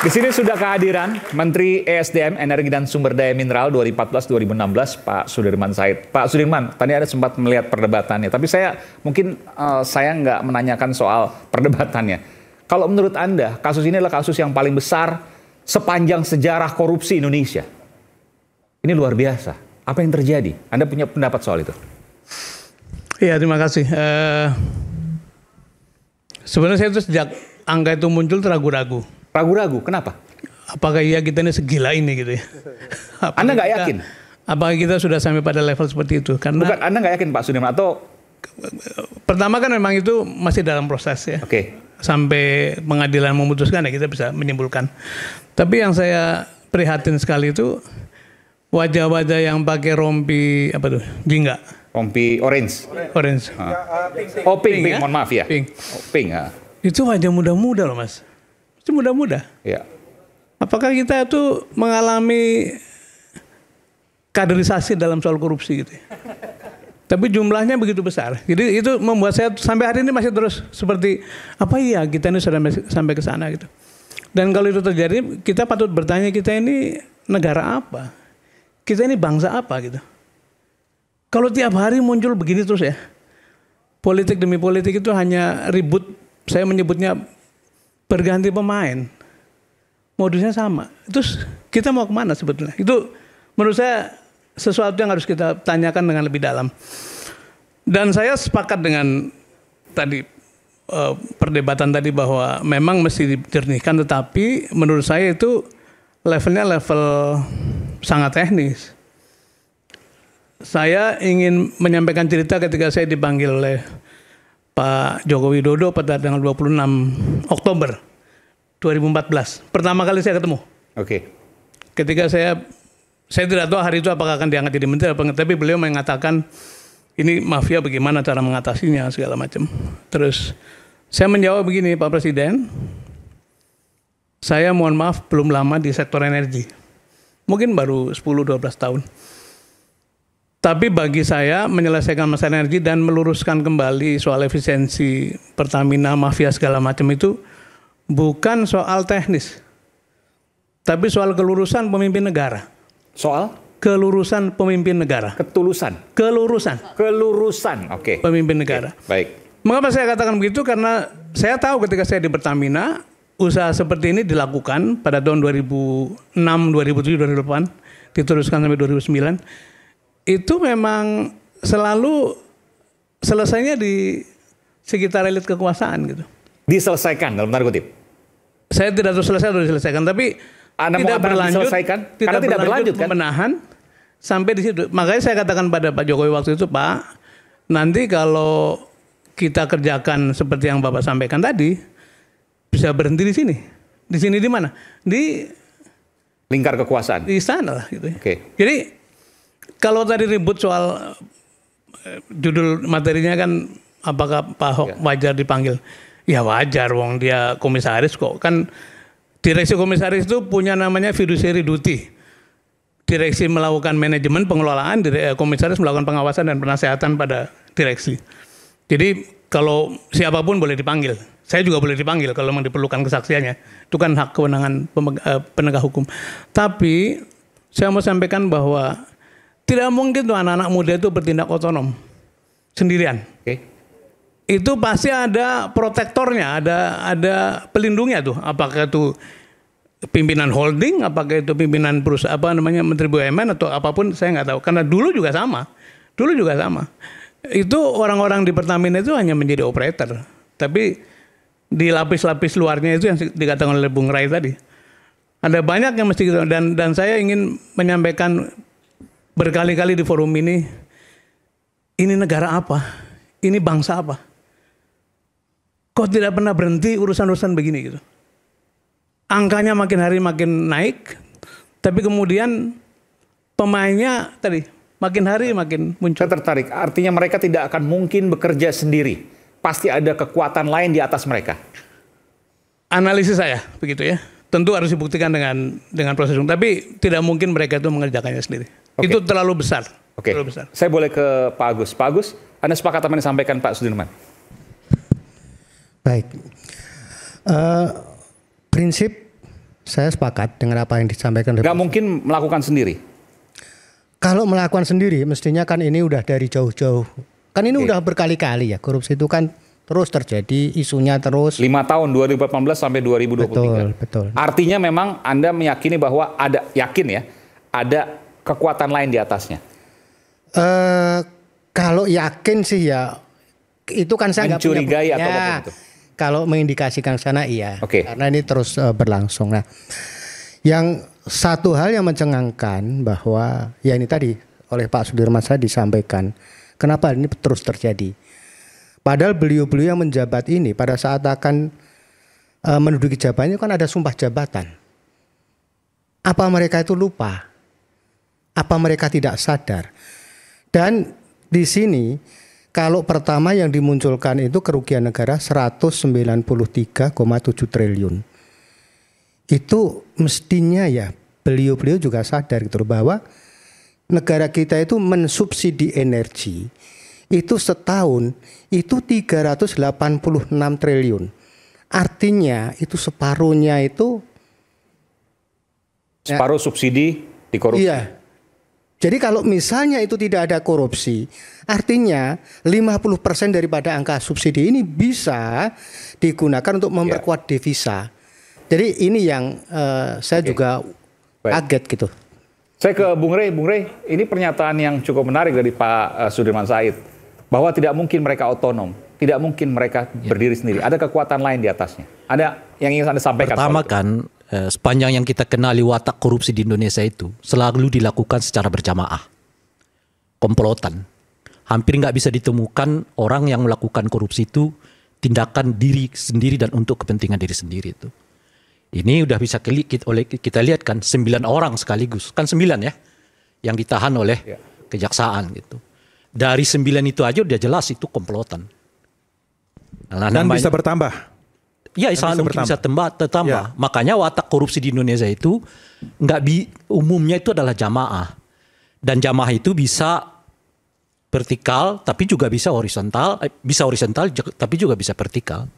Di sini sudah kehadiran Menteri ESDM Energi dan Sumber Daya Mineral 2014-2016 Pak Sudirman Said. Pak Sudirman, tadi Anda sempat melihat perdebatannya, tapi saya nggak menanyakan soal perdebatannya. Kalau menurut Anda, kasus ini adalah kasus yang paling besar sepanjang sejarah korupsi Indonesia. Ini luar biasa. Apa yang terjadi? Anda punya pendapat soal itu? Iya, terima kasih. Sebenarnya saya itu sejak angka itu muncul ragu-ragu. Ragu-ragu, kenapa? Apakah iya kita ini segila ini gitu ya? Anda nggak yakin? Apakah kita sudah sampai pada level seperti itu? Karena bukan, Anda nggak yakin Pak Sudirman atau? Pertama kan memang itu masih dalam proses ya. Oke. Sampai pengadilan memutuskan ya kita bisa menyimpulkan. Tapi yang saya prihatin sekali itu wajah-wajah yang pakai rompi apa tuh? Jingga. Rompi orange. Orange. Oh pink, ya? Mohon maaf ya. Pink. Oh, pink ya. Itu wajah muda-muda loh Mas. Itu muda-muda. Ya. Apakah kita itu mengalami kaderisasi dalam soal korupsi gitu ya? Tapi jumlahnya begitu besar. Jadi itu membuat saya sampai hari ini masih terus seperti apa iya kita ini sudah sampai ke sana gitu. Dan kalau itu terjadi kita patut bertanya kita ini negara apa? Kita ini bangsa apa gitu. Kalau tiap hari muncul begini terus ya. Politik demi politik itu hanya ribut, saya menyebutnya berganti pemain. Modusnya sama. Terus kita mau kemana sebetulnya? Itu menurut saya sesuatu yang harus kita tanyakan dengan lebih dalam. Dan saya sepakat dengan tadi perdebatan tadi bahwa memang mesti dijernihkan, tetapi menurut saya itu levelnya level sangat teknis. Saya ingin menyampaikan cerita ketika saya dipanggil oleh Pak Joko Widodo pada tanggal 26 Oktober 2014. Pertama kali saya ketemu. Oke. Ketika saya tidak tahu hari itu apakah akan diangkat jadi menteri, tapi beliau mengatakan ini mafia bagaimana cara mengatasinya segala macam. Terus saya menjawab begini, Pak Presiden, saya mohon maaf belum lama di sektor energi. Mungkin baru 10-12 tahun. Tapi bagi saya menyelesaikan masalah energi dan meluruskan kembali soal efisiensi Pertamina, mafia segala macam itu bukan soal teknis. Tapi soal kelurusan pemimpin negara. Soal? Kelurusan pemimpin negara. Ketulusan? Kelurusan. Kelurusan, oke. Pemimpin negara. Oke, baik. Mengapa saya katakan begitu? Karena saya tahu ketika saya di Pertamina, usaha seperti ini dilakukan pada tahun 2006, 2007, 2008, diteruskan sampai 2009. Itu memang selalu selesainya di sekitar elit kekuasaan gitu. Diselesaikan dalam tanda kutip? Saya tidak tahu selesai atau diselesaikan, tapi Anda tidak berlanjut, tidak berlanjut kan? Menahan sampai di situ. Makanya saya katakan pada Pak Jokowi waktu itu, Pak, nanti kalau kita kerjakan seperti yang Bapak sampaikan tadi, bisa berhenti di sini. Di sini di mana? Di lingkar kekuasaan. Di sana lah gitu. Oke. Jadi kalau tadi ribut soal judul materinya kan apakah Pak Ahok wajar dipanggil? Ya wajar, wong dia komisaris kok. Kan direksi komisaris itu punya namanya fiduciary duty. Direksi melakukan manajemen pengelolaan, komisaris melakukan pengawasan dan penasehatan pada direksi. Jadi kalau siapapun boleh dipanggil. Saya juga boleh dipanggil kalau memang diperlukan kesaksiannya. Itu kan hak kewenangan penegak hukum. Tapi saya mau sampaikan bahwa tidak mungkin tuh anak-anak muda itu bertindak otonom sendirian. Oke. Itu pasti ada protektornya, ada pelindungnya tuh. Apakah itu pimpinan holding, apakah itu pimpinan perusahaan Menteri BUMN atau apapun, saya nggak tahu. Karena dulu juga sama. Itu orang-orang di Pertamina itu hanya menjadi operator. Tapi di lapis-lapis luarnya itu yang dikatakan oleh Bung Rai tadi. Ada banyak yang mesti gitu. Dan saya ingin menyampaikan berkali-kali di forum ini negara apa? Ini bangsa apa? Kok tidak pernah berhenti urusan-urusan begini gitu? Angkanya makin hari makin naik, tapi kemudian pemainnya tadi makin hari makin muncul. Saya tertarik, artinya mereka tidak akan mungkin bekerja sendiri. Pasti ada kekuatan lain di atas mereka. Analisis saya begitu ya. Tentu harus dibuktikan dengan proses hukum, tapi tidak mungkin mereka itu mengerjakannya sendiri. Okay. Itu terlalu besar. Oke. Terlalu besar. Saya boleh ke Pak Agus. Pak Agus, Anda sepakat apa yang disampaikan Pak Sudirman? Baik. Prinsip saya sepakat dengan apa yang disampaikan. Nggak mungkin melakukan sendiri. Kalau melakukan sendiri, mestinya kan ini udah dari jauh-jauh. Kan ini udah berkali-kali ya, korupsi itu kan terus terjadi, isunya terus. 5 tahun, 2018 sampai 2023. Betul. Artinya memang Anda meyakini bahwa ada kekuatan lain di atasnya. Kalau yakin sih ya, itu kan saya nggak punya. Mencurigai atau apa itu? Kalau mengindikasikan sana iya, Oke. karena ini terus berlangsung. Nah, yang satu hal yang mencengangkan bahwa ya ini tadi oleh Pak Sudirman saya disampaikan, kenapa ini terus terjadi? Padahal beliau-beliau yang menjabat ini pada saat akan menduduki jabatannya kan ada sumpah jabatan. Apa mereka itu lupa? Apa mereka tidak sadar? Dan di sini kalau pertama yang dimunculkan itu kerugian negara 193,7 triliun. Itu mestinya ya beliau-beliau juga sadar gitu bahwa negara kita itu mensubsidi energi itu setahun itu 386 triliun. Artinya itu separuhnya itu separuh subsidi dikorupsi. Iya. Jadi kalau misalnya itu tidak ada korupsi, artinya 50% daripada angka subsidi ini bisa digunakan untuk memperkuat devisa. Jadi ini yang saya juga kaget gitu. Saya ke Bung Rey. Bung Rey, ini pernyataan yang cukup menarik dari Pak Sudirman Said. Bahwa tidak mungkin mereka otonom, tidak mungkin mereka berdiri sendiri. Ada kekuatan lain di atasnya. Ada yang ingin Anda sampaikan? Pertama kan, sepanjang yang kita kenali watak korupsi di Indonesia itu selalu dilakukan secara berjamaah. Komplotan. Hampir nggak bisa ditemukan orang yang melakukan korupsi itu tindakan diri sendiri dan untuk kepentingan diri sendiri itu. Ini udah bisa kita lihat kan 9 orang sekaligus. Kan 9 ya yang ditahan oleh kejaksaan gitu. Dari 9 itu aja udah jelas itu komplotan. Nah, dan bisa bertambah. Ya, sangat mungkin bisa bertambah. Ya. Makanya watak korupsi di Indonesia itu umumnya itu adalah jamaah. Dan jamaah itu bisa vertikal, tapi juga bisa horizontal tapi juga bisa vertikal.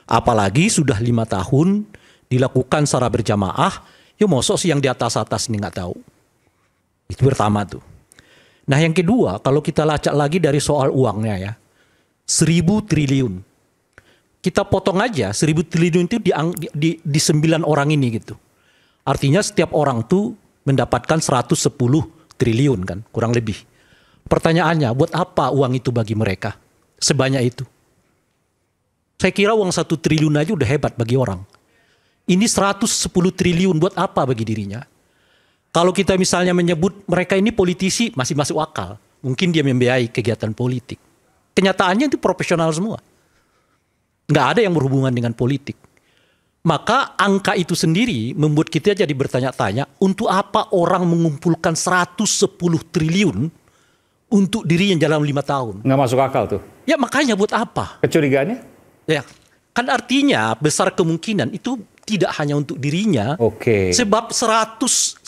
Apalagi sudah 5 tahun dilakukan secara berjamaah, ya mosok sih yang di atas-atas ini nggak tahu. Itu pertama tuh. Nah yang kedua, kalau kita lacak lagi dari soal uangnya ya, 1.000 triliun. Kita potong aja 1.000 triliun itu di 9 orang ini gitu. Artinya setiap orang tuh mendapatkan 110 triliun kan, kurang lebih. Pertanyaannya, buat apa uang itu bagi mereka? Sebanyak itu. Saya kira uang 1 triliun aja udah hebat bagi orang. Ini 110 triliun buat apa bagi dirinya? Kalau kita misalnya menyebut mereka ini politisi, masih masuk akal. Mungkin dia membiayai kegiatan politik. Kenyataannya itu profesional semua. Nggak ada yang berhubungan dengan politik. Maka angka itu sendiri membuat kita jadi bertanya-tanya, untuk apa orang mengumpulkan 110 triliun untuk dirinya dalam 5 tahun? Nggak masuk akal tuh. Ya makanya buat apa? Kecurigaannya? Ya, kan artinya besar kemungkinan itu tidak hanya untuk dirinya. Oke. Sebab 110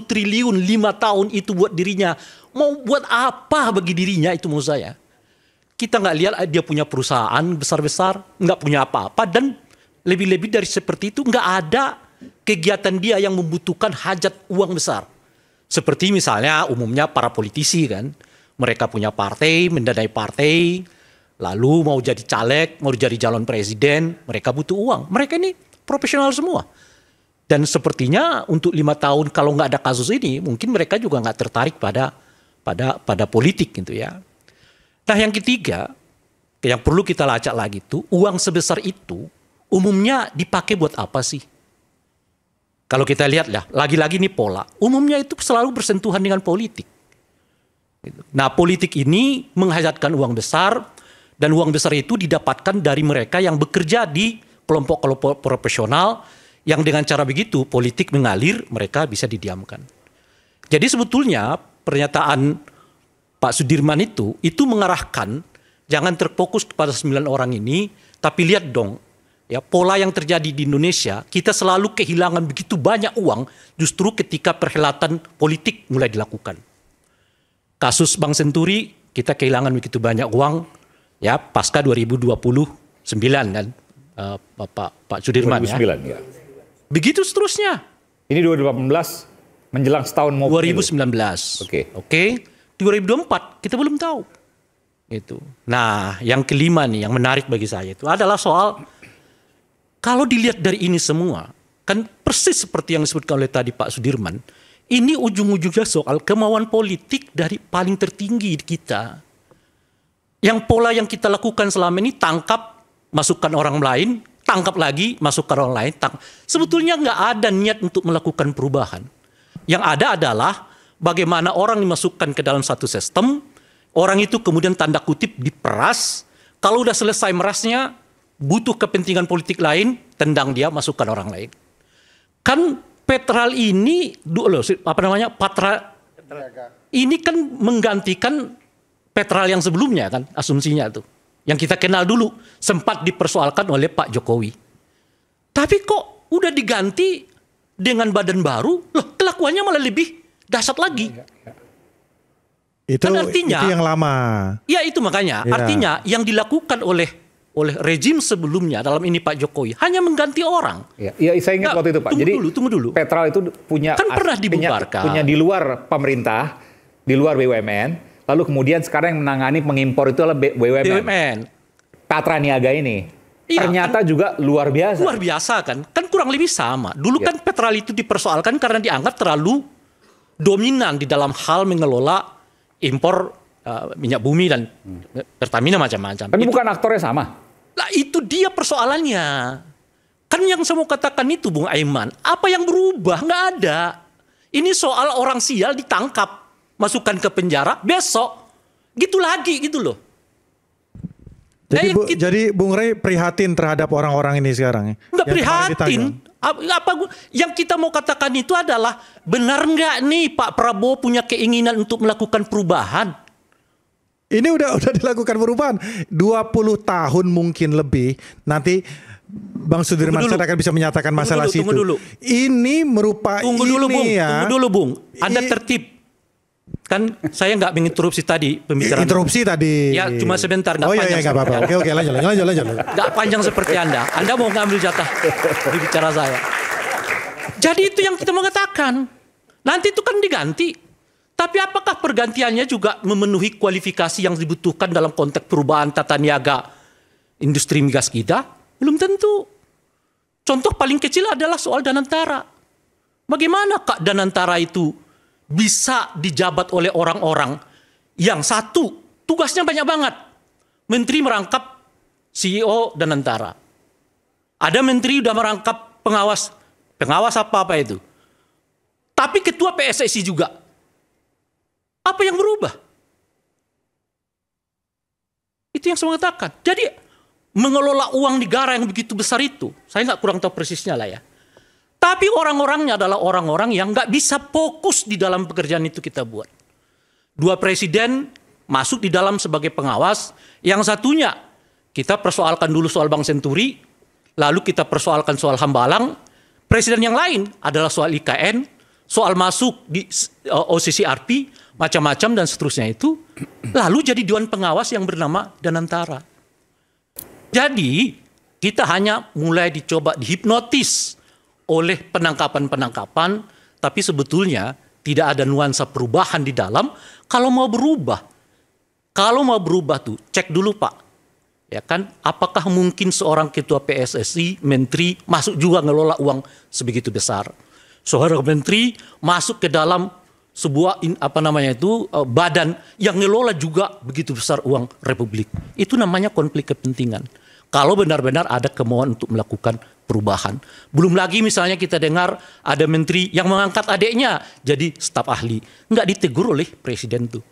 triliun 5 tahun itu buat dirinya. Mau buat apa bagi dirinya itu menurut saya. Kita nggak lihat dia punya perusahaan besar-besar, nggak punya apa-apa, dan lebih-lebih dari seperti itu nggak ada kegiatan dia yang membutuhkan hajat uang besar. Seperti misalnya umumnya para politisi kan, mereka punya partai, mendanai partai, lalu mau jadi caleg, mau jadi calon presiden, mereka butuh uang. Mereka ini profesional semua. Dan sepertinya untuk 5 tahun kalau nggak ada kasus ini, mungkin mereka juga nggak tertarik pada politik gitu ya. Nah yang ketiga, yang perlu kita lacak lagi itu, uang sebesar itu umumnya dipakai buat apa sih? Kalau kita lihat lah, lagi-lagi ini pola, umumnya itu selalu bersentuhan dengan politik. Nah politik ini menghajatkan uang besar, dan uang besar itu didapatkan dari mereka yang bekerja di kelompok-kelompok profesional, yang dengan cara begitu politik mengalir, mereka bisa didiamkan. Jadi sebetulnya pernyataan Pak Sudirman itu mengarahkan jangan terfokus kepada 9 orang ini, tapi lihat dong ya pola yang terjadi di Indonesia, kita selalu kehilangan begitu banyak uang justru ketika perhelatan politik mulai dilakukan. Kasus Bank Senturi kita kehilangan begitu banyak uang ya pasca 2029 kan Pak Sudirman 2009, ya. Begitu seterusnya. Ini 2018 menjelang setahun mau 2019. Oke. 2024 kita belum tahu. Itu. Nah, yang kelima nih yang menarik bagi saya itu adalah soal kalau dilihat dari ini semua, kan persis seperti yang disebutkan oleh tadi Pak Sudirman, ini ujung-ujungnya soal kemauan politik dari paling tertinggi kita. Yang pola yang kita lakukan selama ini tangkap, masukkan orang lain, tangkap lagi, masukkan orang lain. Sebetulnya nggak ada niat untuk melakukan perubahan. Yang ada adalah bagaimana orang dimasukkan ke dalam satu sistem, orang itu kemudian tanda kutip diperas, kalau udah selesai merasnya, butuh kepentingan politik lain, tendang dia, masukkan orang lain. Kan Petral ini, ini kan menggantikan Petral yang sebelumnya kan, asumsinya tuh. Yang kita kenal dulu, sempat dipersoalkan oleh Pak Jokowi. Tapi kok udah diganti dengan badan baru, loh kelakuannya malah lebih dahsyat lagi. Itu, kan artinya, itu yang lama. Ya itu makanya, artinya yang dilakukan oleh rejim sebelumnya dalam ini Pak Jokowi hanya mengganti orang. Ya, saya ingat waktu itu Pak. Jadi tunggu dulu. Petral itu punya kan pernah dibubarkan. Punya di luar pemerintah, di luar BUMN. Lalu kemudian sekarang yang menangani pengimpor itu adalah BUMN. Patra Niaga ini. Iya, ternyata kan, juga luar biasa. Luar biasa kan. Kan kurang lebih sama. Dulu kan Petral itu dipersoalkan karena dianggap terlalu dominan di dalam hal mengelola impor minyak bumi dan Pertamina macam-macam. Tapi bukan aktornya sama. Lah itu dia persoalannya. Kan yang saya mau katakan itu Bung Aiman, apa yang berubah? Nggak ada. Ini soal orang sial ditangkap, masukkan ke penjara, besok gitu lagi gitu loh. Jadi Bung Rey prihatin terhadap orang-orang ini sekarang. Nggak prihatin. Yang kita mau katakan itu adalah benar nggak nih Pak Prabowo punya keinginan untuk melakukan perubahan? Ini udah dilakukan perubahan 20 tahun mungkin lebih. Nanti Bang Sudirman Said akan bisa menyatakan masalah situ. Tunggu dulu. Ini merupakan Tunggu dulu Bung. Anda tertib. Kan saya nggak menginterupsi tadi pembicaraan. Interupsi tadi. Ya cuma sebentar. Oh iya nggak apa-apa. Oke lanjut. Nggak panjang seperti Anda. Anda mau ngambil jatah bicara saya. Jadi itu yang kita mau katakan. Nanti itu kan diganti. Tapi apakah pergantiannya juga memenuhi kualifikasi yang dibutuhkan dalam konteks perubahan tata niaga industri migas kita? Belum tentu. Contoh paling kecil adalah soal Danantara. Bagaimana Kak Danantara itu bisa dijabat oleh orang-orang yang satu, tugasnya banyak banget. Menteri merangkap CEO Danantara. Ada menteri udah merangkap pengawas apa itu. Tapi ketua PSSI juga. Apa yang berubah? Itu yang saya katakan. Jadi mengelola uang negara yang begitu besar itu, saya nggak kurang tahu persisnya lah ya. Tapi orang-orangnya adalah orang-orang yang nggak bisa fokus di dalam pekerjaan itu kita buat. 2 presiden masuk di dalam sebagai pengawas, yang satunya kita persoalkan dulu soal Bank Senturi, lalu kita persoalkan soal Hambalang, presiden yang lain adalah soal IKN, soal masuk di OCCRP, macam-macam dan seterusnya itu, lalu jadi Dewan Pengawas yang bernama Danantara. Jadi kita hanya mulai dicoba dihipnotis oleh penangkapan-penangkapan, tapi sebetulnya tidak ada nuansa perubahan di dalam. Kalau mau berubah tuh cek dulu Pak, ya kan? Apakah mungkin seorang ketua PSSI, menteri masuk juga ngelola uang sebegitu besar? Seorang menteri masuk ke dalam sebuah badan yang ngelola juga begitu besar uang Republik. Itu namanya konflik kepentingan. Kalau benar-benar ada kemauan untuk melakukan perubahan. Belum lagi misalnya kita dengar ada menteri yang mengangkat adiknya jadi staf ahli. Nggak ditegur oleh presiden tuh.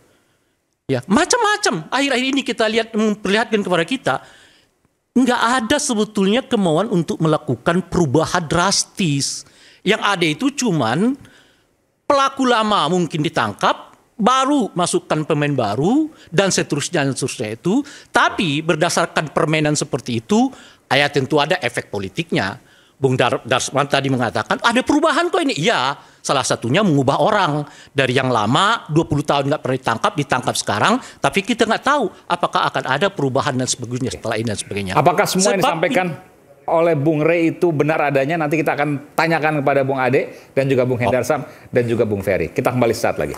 Ya, macam-macam. Akhir-akhir ini kita lihat memperlihatkan kepada kita nggak ada sebetulnya kemauan untuk melakukan perubahan drastis. Yang ada itu cuman pelaku lama mungkin ditangkap, baru masukkan pemain baru, dan seterusnya itu. Tapi berdasarkan permainan seperti itu, ya tentu ada efek politiknya. Bung Darsman tadi mengatakan, ada perubahan kok ini. Iya, salah satunya mengubah orang. Dari yang lama, 20 tahun nggak pernah ditangkap sekarang, tapi kita nggak tahu apakah akan ada perubahan dan sebagainya setelah ini dan sebagainya. Apakah semua yang disampaikan oleh Bung Rey itu benar adanya, nanti kita akan tanyakan kepada Bung Ade dan juga Bung Hendarsam dan juga Bung Ferry. Kita kembali saat lagi.